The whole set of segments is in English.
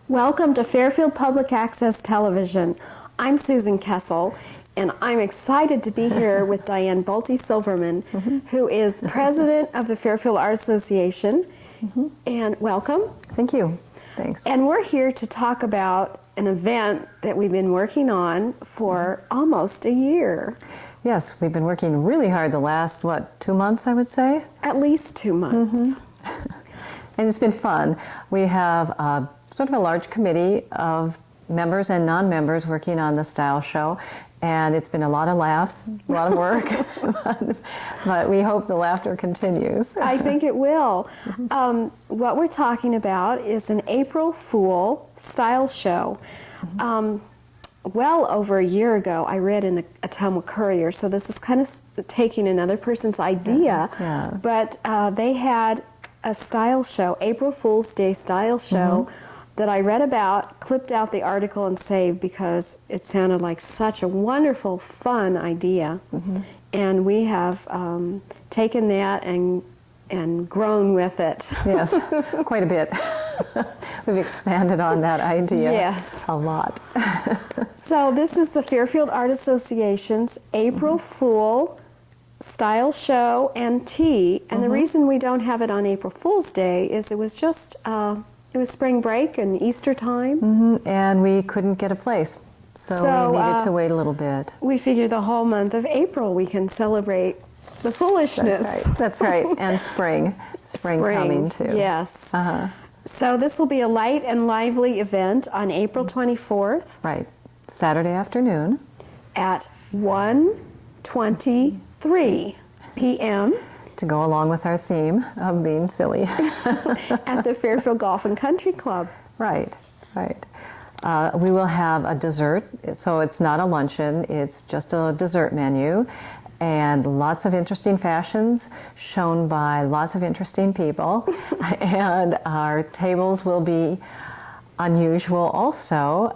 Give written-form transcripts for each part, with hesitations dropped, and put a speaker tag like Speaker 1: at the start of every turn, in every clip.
Speaker 1: Welcome to Fairfield Public Access Television. I'm Susan Kessel, and I'm excited to be here with Diane Bolte-Silverman, who is president of the Fairfield Art Association. And welcome.
Speaker 2: Thank you. Thanks.
Speaker 1: And we're here to talk about an event that we've been working on for almost a year.
Speaker 2: Yes, we've been working really hard the last, 2 months, I would say?
Speaker 1: At least 2 months.
Speaker 2: And it's been fun. We have sort of a large committee of members and non-members working on the style show, and it's been a lot of laughs, a lot of work, but we hope the laughter continues.
Speaker 1: I think it will. What we're talking about is an April Fool style show. Well over a year ago, I read in the Ottumwa Courier, so this is kind of taking another person's idea, but they had a style show, April Fool's Day style show, that I read about, clipped out the article and saved because it sounded like such a wonderful, fun idea. And we have taken that and grown with it.
Speaker 2: Yes, quite a bit. We've expanded on that idea a lot.
Speaker 1: So this is the Fairfield Art Association's April Fool style show and tea, and the reason we don't have it on April Fool's Day is it was just it was spring break and Easter time,
Speaker 2: and we couldn't get a place, so we needed to wait a little bit.
Speaker 1: We figured the whole month of April we can celebrate the foolishness.
Speaker 2: That's right. And spring coming too.
Speaker 1: Yes. So this will be a light and lively event on April 24th.
Speaker 2: Right, Saturday afternoon
Speaker 1: at 1:23 p.m.
Speaker 2: to go along with our theme of being silly.
Speaker 1: at the Fairfield Golf and Country Club.
Speaker 2: Right. We will have a dessert, so it's not a luncheon, it's just a dessert menu, and lots of interesting fashions shown by lots of interesting people. And our tables will be unusual also.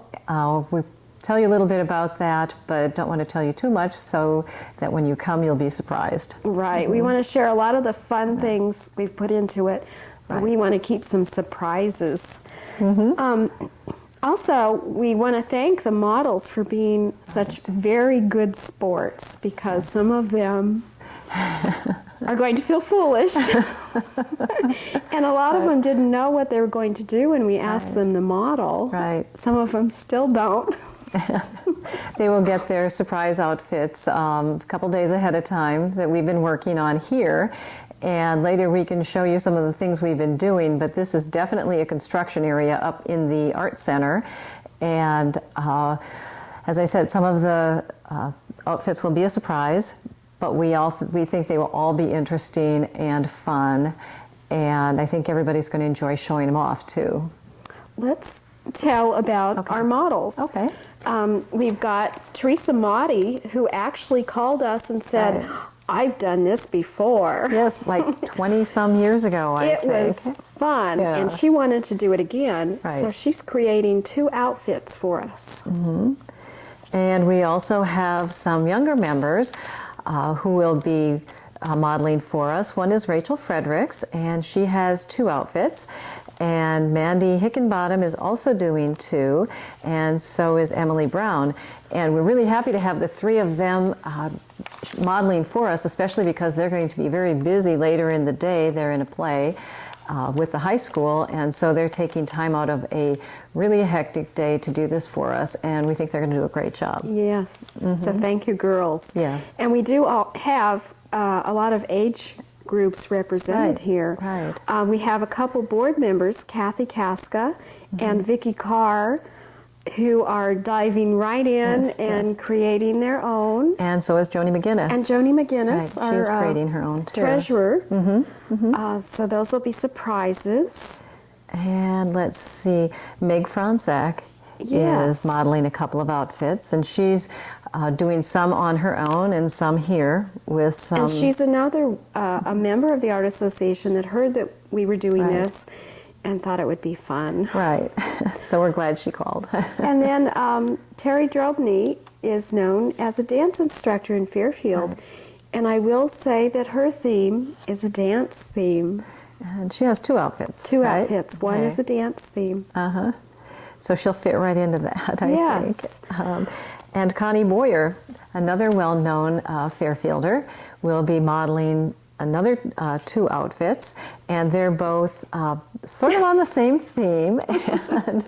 Speaker 2: We tell you a little bit about that, but don't want to tell you too much so that when you come you'll be surprised.
Speaker 1: Right. We want to share a lot of the fun things we've put into it, but we want to keep some surprises. Also, we want to thank the models for being such very good sports, because some of them are going to feel foolish. And a lot of them didn't know what they were going to do when we asked them to model. Some of them still don't.
Speaker 2: They will get their surprise outfits a couple days ahead of time that we've been working on here. And later we can show you some of the things we've been doing, but this is definitely a construction area up in the Art Center. And as I said, some of the outfits will be a surprise, but we think they will all be interesting and fun. And I think everybody's going to enjoy showing them off too. Let's
Speaker 1: tell about our models. We've got Teresa Motti, who actually called us and said, I've done this before.
Speaker 2: Yes, like 20-some years ago, I think.
Speaker 1: It was fun, and she wanted to do it again, so she's creating 2 outfits for us.
Speaker 2: And we also have some younger members who will be modeling for us. One is Rachel Fredericks, and she has 2 outfits. And Mandy Hickenbottom is also doing 2, and so is Emily Brown. And we're really happy to have the 3 of them modeling for us, especially because they're going to be very busy later in the day. They're in a play with the high school, and so they're taking time out of a really hectic day to do this for us, and we think they're going to do a great job.
Speaker 1: Yes, so thank you, girls.
Speaker 2: Yeah.
Speaker 1: And we do all have a lot of age groups represented here. We have a couple board members, Kathy Casca and Vicki Carr, who are diving right in and creating their own.
Speaker 2: And so is Joni McGinnis.
Speaker 1: And Joni McGinnis, our
Speaker 2: she's creating her own too.
Speaker 1: Treasurer. So those will be surprises.
Speaker 2: And let's see, Meg Franzak is modeling a couple of outfits, and she's doing some on her own and some here with some.
Speaker 1: And she's another a member of the Art Association that heard that we were doing this and thought it would be fun.
Speaker 2: Right. So we're glad she called.
Speaker 1: And then Terry Drobny is known as a dance instructor in Fairfield. And I will say that her theme is a dance theme.
Speaker 2: And she has 2 outfits.
Speaker 1: 2 outfits. One is a dance theme.
Speaker 2: So she'll fit right into that, I
Speaker 1: Yes.
Speaker 2: think. And Connie Boyer, another well-known Fairfielder, will be modeling another 2 outfits, and they're both sort of on the same theme, and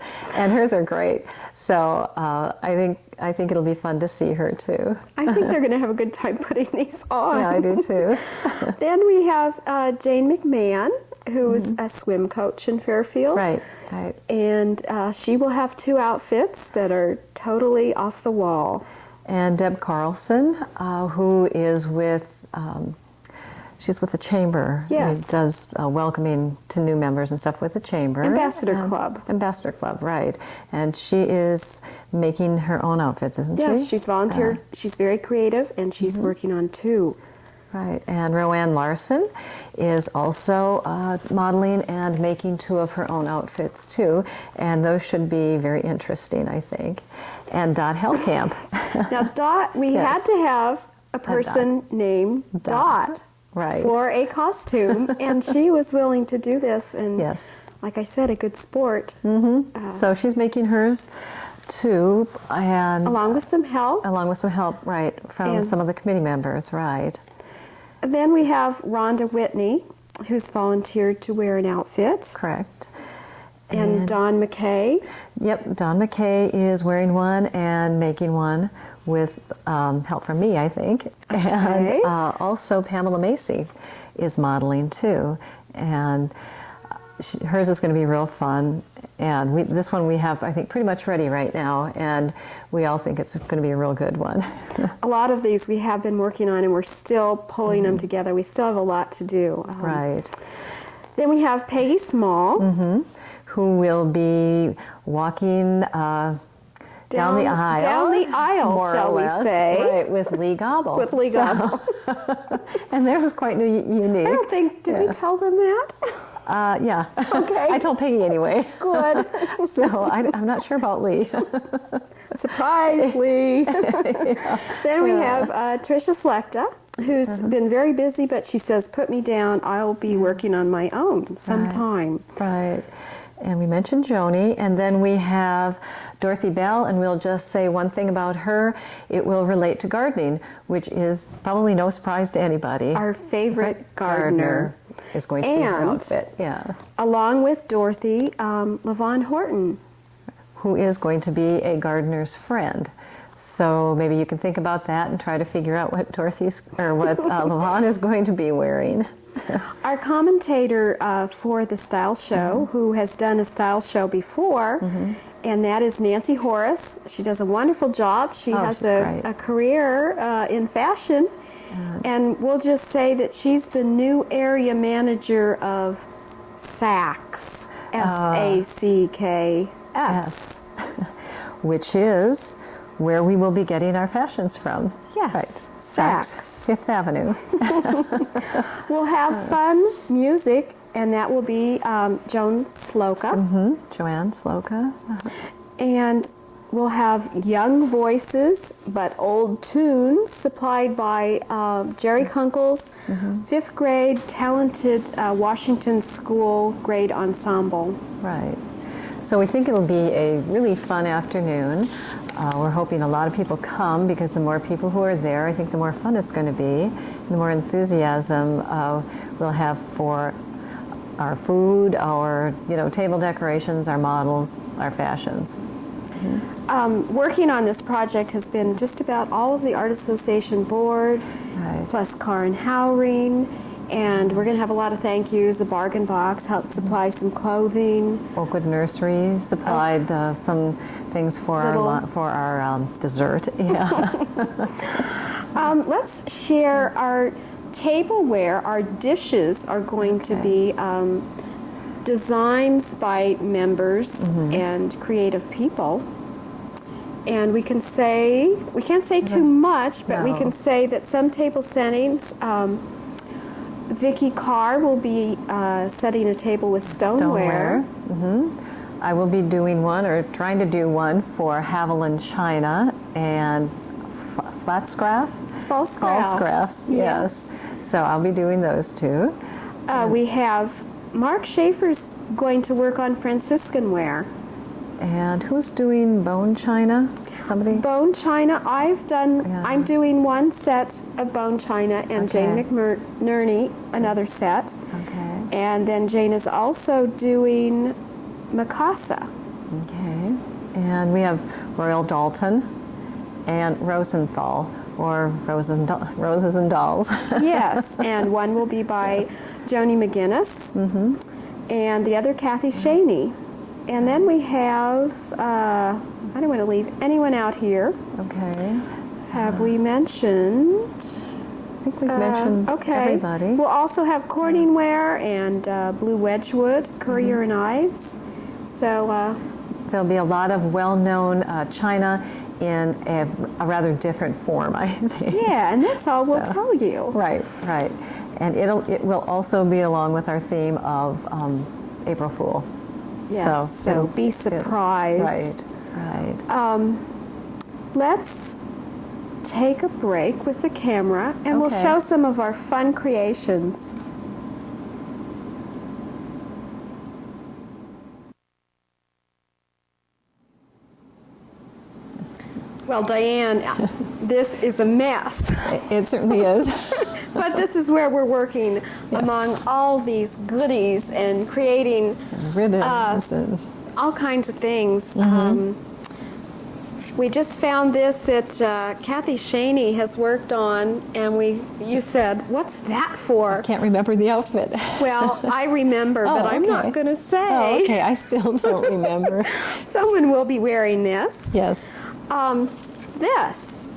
Speaker 2: hers are great. So I think it'll be fun to see her too.
Speaker 1: I think they're going to have a good time putting these on.
Speaker 2: Yeah, I do too.
Speaker 1: Then we have Jane McMahon, who is a swim coach in Fairfield.
Speaker 2: Right.
Speaker 1: And she will have 2 outfits that are totally off the wall.
Speaker 2: And Deb Carlson, who is with, she's with the Chamber.
Speaker 1: Yes.
Speaker 2: Who does welcoming to new members and stuff with the Chamber.
Speaker 1: Ambassador Club.
Speaker 2: Ambassador Club, right. And she is making her own outfits, isn't she?
Speaker 1: Yes, she's volunteered. She's very creative, and she's working on 2.
Speaker 2: Right, and Roanne Larson is also modeling and making 2 of her own outfits too, and those should be very interesting, I think. And Dot Hellcamp.
Speaker 1: Now, Dot, we
Speaker 2: Yes.
Speaker 1: had to have a person named Dot
Speaker 2: Right.
Speaker 1: for a costume, and she was willing to do this. And
Speaker 2: Yes.
Speaker 1: like I said, a good sport.
Speaker 2: So she's making hers too, and
Speaker 1: Along with some help.
Speaker 2: along with some help, right, from
Speaker 1: And-
Speaker 2: some of the committee members, right.
Speaker 1: Then we have Rhonda Whitney, who's volunteered to wear an outfit.
Speaker 2: Correct.
Speaker 1: And Dawn McKay.
Speaker 2: Yep, Don McKay is wearing one and making one with help from me, I think.
Speaker 1: Okay.
Speaker 2: And also Pamela Macy is modeling too. And hers is going to be real fun. And this one we have, I think, pretty much ready right now. And we all think it's going to be a real good one.
Speaker 1: A lot of these we have been working on, and we're still pulling them together. We still have a lot to do.
Speaker 2: Right.
Speaker 1: Then we have Peggy Small.
Speaker 2: Who will be walking down the aisle.
Speaker 1: Down the aisle,
Speaker 2: more
Speaker 1: shall
Speaker 2: or
Speaker 1: we
Speaker 2: less,
Speaker 1: say.
Speaker 2: Right, with Lee Gobble.
Speaker 1: With Lee Gobble.
Speaker 2: And theirs is quite unique.
Speaker 1: I don't think, did we tell them that?
Speaker 2: Yeah.
Speaker 1: Okay.
Speaker 2: I told Peggy anyway.
Speaker 1: Good.
Speaker 2: So I'm not sure about Lee.
Speaker 1: Surprise, Lee. Then we have Tricia Slechta, who's been very busy, but she says, put me down. I'll be working on my own sometime.
Speaker 2: Right. And we mentioned Joni, and then we have Dorothy Bell, and we'll just say one thing about her. It will relate to gardening, which is probably no surprise to anybody.
Speaker 1: Our favorite gardener.
Speaker 2: Is going to be her
Speaker 1: And
Speaker 2: outfit, yeah.
Speaker 1: along with Dorothy, Lavon Horton.
Speaker 2: Who is going to be a gardener's friend. So maybe you can think about that and try to figure out what Lavon is going to be wearing.
Speaker 1: Our commentator for the style show, who has done a style show before, and that is Nancy Horace. She does a wonderful job. She has
Speaker 2: she's great.
Speaker 1: a career in fashion, and we'll just say that she's the new area manager of Saks, S-A-C-K-S.
Speaker 2: Which is where we will be getting our fashions from.
Speaker 1: Yes,
Speaker 2: Right.
Speaker 1: Saks.
Speaker 2: Fifth Avenue.
Speaker 1: We'll have fun music, and that will be Joan Sloka.
Speaker 2: Joanne Sloka.
Speaker 1: And we'll have young voices, but old tunes supplied by Jerry Kunkel's 5th grade talented Washington School grade ensemble.
Speaker 2: Right. So we think it'll be a really fun afternoon. We're hoping a lot of people come, because the more people who are there, I think the more fun it's going to be, and the more enthusiasm we'll have for our food, our table decorations, our models, our fashions.
Speaker 1: Working on this project has been just about all of the Art Association board,
Speaker 2: Right.
Speaker 1: plus Carr and Howring, and we're going to have a lot of thank yous. A bargain box helped supply some clothing.
Speaker 2: Oakwood Nursery supplied some things for our dessert. Yeah.
Speaker 1: Let's share our tableware. Our dishes are going to be designs by members and creative people. And we can't say too much, but we can say that some table settings, Vicki Carr will be setting a table with stoneware.
Speaker 2: I will be doing one, or trying to do one, for Haviland China and Flatscraft. Falscrafts, yes. So I'll be doing those too.
Speaker 1: We have Mark Schaefer's going to work on Franciscan ware.
Speaker 2: And who's doing bone china? Somebody?
Speaker 1: Bone china,
Speaker 2: Yeah.
Speaker 1: I'm doing one set of bone china, and
Speaker 2: Okay.
Speaker 1: Jane McNerney another set.
Speaker 2: Okay.
Speaker 1: And then Jane is also doing Mikasa.
Speaker 2: Okay. And we have Royal Dalton and Rosenthal, or Roses and Dolls.
Speaker 1: Yes, and one will be by Joni McGinnis, and the other Kathy Shaney. And then we have, I don't want to leave anyone out here.
Speaker 2: Okay.
Speaker 1: Have we mentioned?
Speaker 2: I think we've mentioned everybody.
Speaker 1: We'll also have Corning Ware and Blue Wedgwood, Courier and Ives. So
Speaker 2: There'll be a lot of well-known china in a rather different form, I think.
Speaker 1: yeah, and that's all we'll
Speaker 2: So-
Speaker 1: tell you.
Speaker 2: Right, right. And it will also be along with our theme of April Fool.
Speaker 1: Yes, so be surprised.
Speaker 2: Right, right.
Speaker 1: Let's take a break with the camera, and we'll
Speaker 2: Okay.
Speaker 1: show some of our fun creations. Well, Diane, this is a mess,
Speaker 2: It certainly is.
Speaker 1: but this is where we're working among all these goodies and creating
Speaker 2: Ribbons and
Speaker 1: all kinds of things. We just found this that Kathy Shaney has worked on, and you said, "What's that for?"
Speaker 2: can't remember the outfit.
Speaker 1: Well, I remember, but I'm
Speaker 2: okay.
Speaker 1: not going to say.
Speaker 2: Oh, okay. I still don't remember.
Speaker 1: Someone will be wearing this.
Speaker 2: Yes.
Speaker 1: This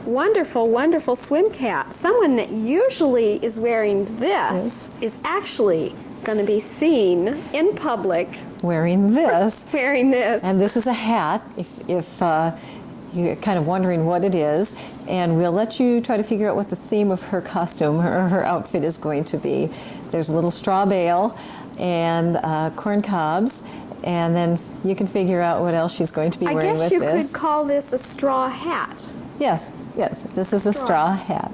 Speaker 1: wonderful, wonderful swim cap. Someone that usually is wearing this is actually going to be seen in public
Speaker 2: Wearing this.
Speaker 1: wearing this.
Speaker 2: And this is a hat, if you're kind of wondering what it is. And we'll let you try to figure out what the theme of her costume or her outfit is going to be. There's a little straw bale and corn cobs. And then you can figure out what else she's going to be
Speaker 1: I
Speaker 2: wearing
Speaker 1: guess
Speaker 2: with
Speaker 1: you
Speaker 2: this.
Speaker 1: could call this a straw hat.
Speaker 2: Yes, yes. This is a straw hat.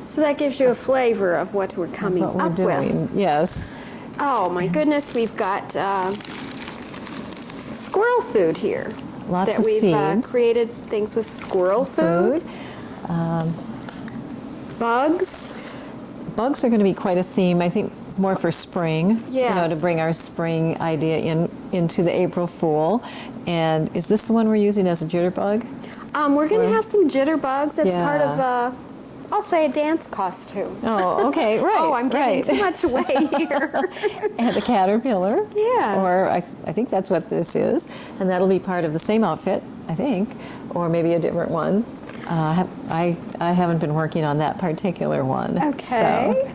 Speaker 1: So that gives you a flavor of what we're coming
Speaker 2: What we're
Speaker 1: up
Speaker 2: doing.
Speaker 1: with.
Speaker 2: Yes.
Speaker 1: Oh my goodness, we've got squirrel food here.
Speaker 2: Lots
Speaker 1: that
Speaker 2: of
Speaker 1: we've
Speaker 2: seeds.
Speaker 1: Created things with squirrel food. Bugs.
Speaker 2: Bugs are going to be quite a theme, I think, more for spring. You know, to
Speaker 1: Yes.
Speaker 2: bring our spring idea into the April Fool. And is this the one we're using as a jitterbug?
Speaker 1: We're going to have some jitterbugs. It's part
Speaker 2: Yeah.
Speaker 1: of, I'll say, a dance costume.
Speaker 2: Oh, okay, right.
Speaker 1: Oh, I'm giving
Speaker 2: right.
Speaker 1: too much away here.
Speaker 2: And the caterpillar.
Speaker 1: Yes.
Speaker 2: Or I think that's what this is. And that'll be part of the same outfit, I think, or maybe a different one. I haven't been working on that particular one.
Speaker 1: Okay.
Speaker 2: So,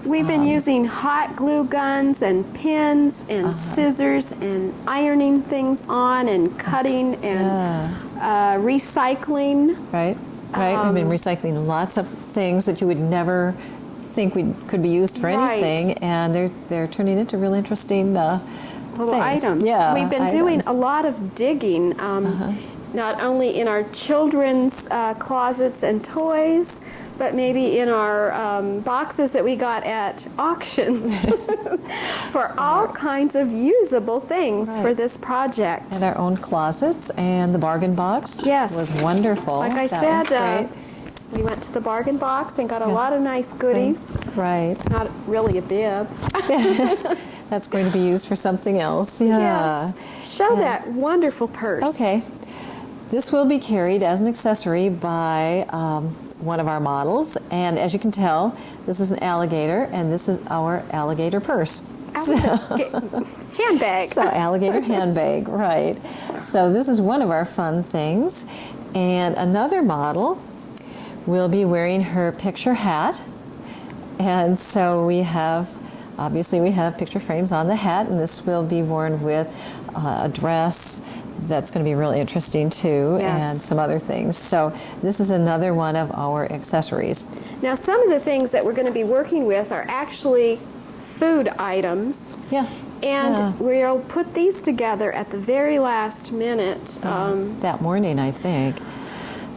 Speaker 1: We've been using hot glue guns and pins and scissors and ironing things on and cutting and recycling.
Speaker 2: right, right. I've been recycling lots of things that you would never think could be used for
Speaker 1: Right.
Speaker 2: anything, and they're turning into really interesting
Speaker 1: Little
Speaker 2: things.
Speaker 1: items.
Speaker 2: Yeah,
Speaker 1: We've been doing
Speaker 2: items.
Speaker 1: a lot of digging, not only in our children's closets and toys, but maybe in our boxes that we got at auctions for all kinds of usable things for
Speaker 2: Right.
Speaker 1: this project.
Speaker 2: And our own closets, and the bargain box
Speaker 1: Yes.
Speaker 2: was wonderful.
Speaker 1: Like I
Speaker 2: That was
Speaker 1: said,
Speaker 2: great.
Speaker 1: we went to the bargain box and got a lot of nice goodies.
Speaker 2: Right.
Speaker 1: It's not really a bib.
Speaker 2: That's going to be used for something else. Yeah.
Speaker 1: Yes. Show that wonderful purse.
Speaker 2: Okay. This will be carried as an accessory by one of our models, and as you can tell, this is an alligator, and this is our alligator purse.
Speaker 1: Handbag.
Speaker 2: So alligator handbag, right. So this is one of our fun things. And another model will be wearing her picture hat. And so obviously we have picture frames on the hat, and this will be worn with a dress that's going to be really interesting too,
Speaker 1: Yes.
Speaker 2: and some other things. So this is another one of our accessories.
Speaker 1: Now, some of the things that we're going to be working with are actually food items.
Speaker 2: Yeah.
Speaker 1: And
Speaker 2: Yeah.
Speaker 1: we'll put these together at the very last minute
Speaker 2: That morning, I think.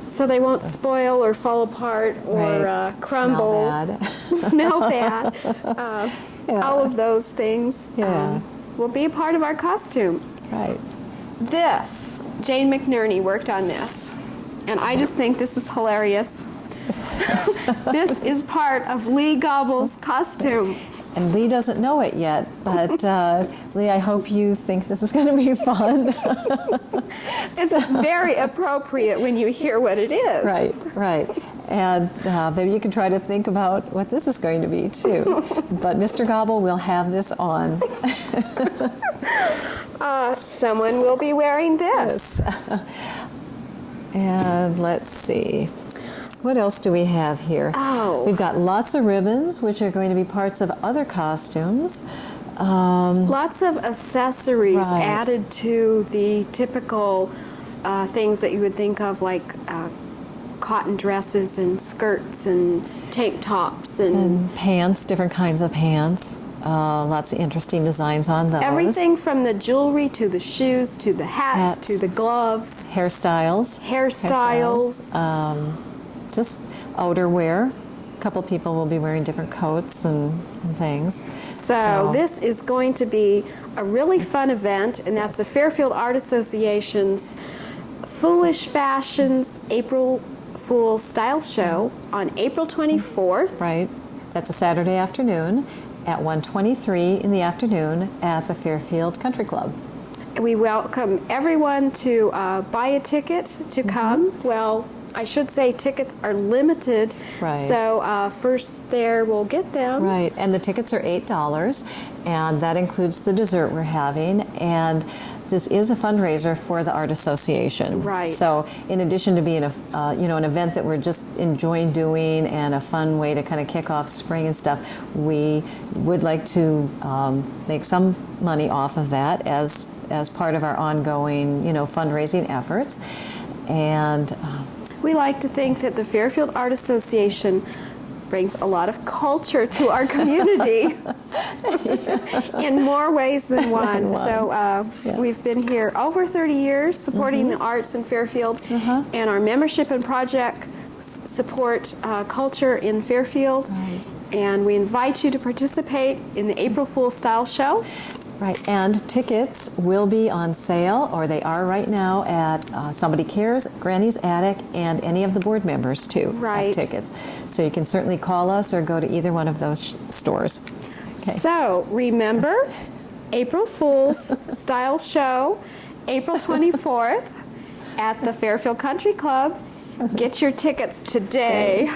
Speaker 1: so they won't spoil or fall apart or
Speaker 2: Right.
Speaker 1: crumble.
Speaker 2: Smell bad.
Speaker 1: Smell bad.
Speaker 2: Yeah.
Speaker 1: All of those things
Speaker 2: Yeah.
Speaker 1: will be a part of our costume.
Speaker 2: Right.
Speaker 1: this, Jane McNerney worked on this, and I just think this is hilarious. This is part of Lee Gobble's costume.
Speaker 2: And Lee doesn't know it yet, but Lee, I hope you think this is going to be fun.
Speaker 1: It's very appropriate when you hear what it is.
Speaker 2: Right, right. And maybe you can try to think about what this is going to be, too. But Mr. Gobble will have this on.
Speaker 1: Someone will be wearing this.
Speaker 2: And let's see. What else do we have here?
Speaker 1: Oh.
Speaker 2: We've got lots of ribbons, which are going to be parts of other costumes.
Speaker 1: Lots of accessories
Speaker 2: Right.
Speaker 1: added to the typical things that you would think of, like cotton dresses and skirts and tank tops and
Speaker 2: Pants, different kinds of pants. Lots of interesting designs on those.
Speaker 1: everything from the jewelry to the shoes to the hats to the gloves,
Speaker 2: Hairstyles.
Speaker 1: hairstyles.
Speaker 2: Just outerwear. A couple people will be wearing different coats and things.
Speaker 1: So this is going to be a really fun event, and that's the Fairfield Art Association's Foolish Fashions April Fool Style Show on April 24th.
Speaker 2: Right. That's a Saturday afternoon at 1:23 in the afternoon at the Fairfield Country Club.
Speaker 1: We welcome everyone to buy a ticket to come. Well, I should say tickets are limited,
Speaker 2: Right.
Speaker 1: so first there we'll get them.
Speaker 2: Right, and the tickets are $8, and that includes the dessert we're having, and this is a fundraiser for the Art Association.
Speaker 1: Right.
Speaker 2: So in addition to being an event that we're just enjoying doing and a fun way to kind of kick off spring and stuff, we would like to make some money off of that as part of our ongoing, fundraising efforts. And
Speaker 1: We like to think that the Fairfield Art Association brings a lot of culture to our community in more ways than one. So we've been here over 30 years supporting the arts in Fairfield, and our membership and project support culture in Fairfield.
Speaker 2: Right.
Speaker 1: And we invite you to participate in the April Fool Style Show.
Speaker 2: Right, and tickets will be on sale, or they are right now at Somebody Cares, Granny's Attic, and any of the board members too
Speaker 1: Right.
Speaker 2: have tickets. So you can certainly call us or go to either one of those stores. Okay.
Speaker 1: So remember, April Fool's Style Show, April 24th at the Fairfield Country Club. Get your tickets today.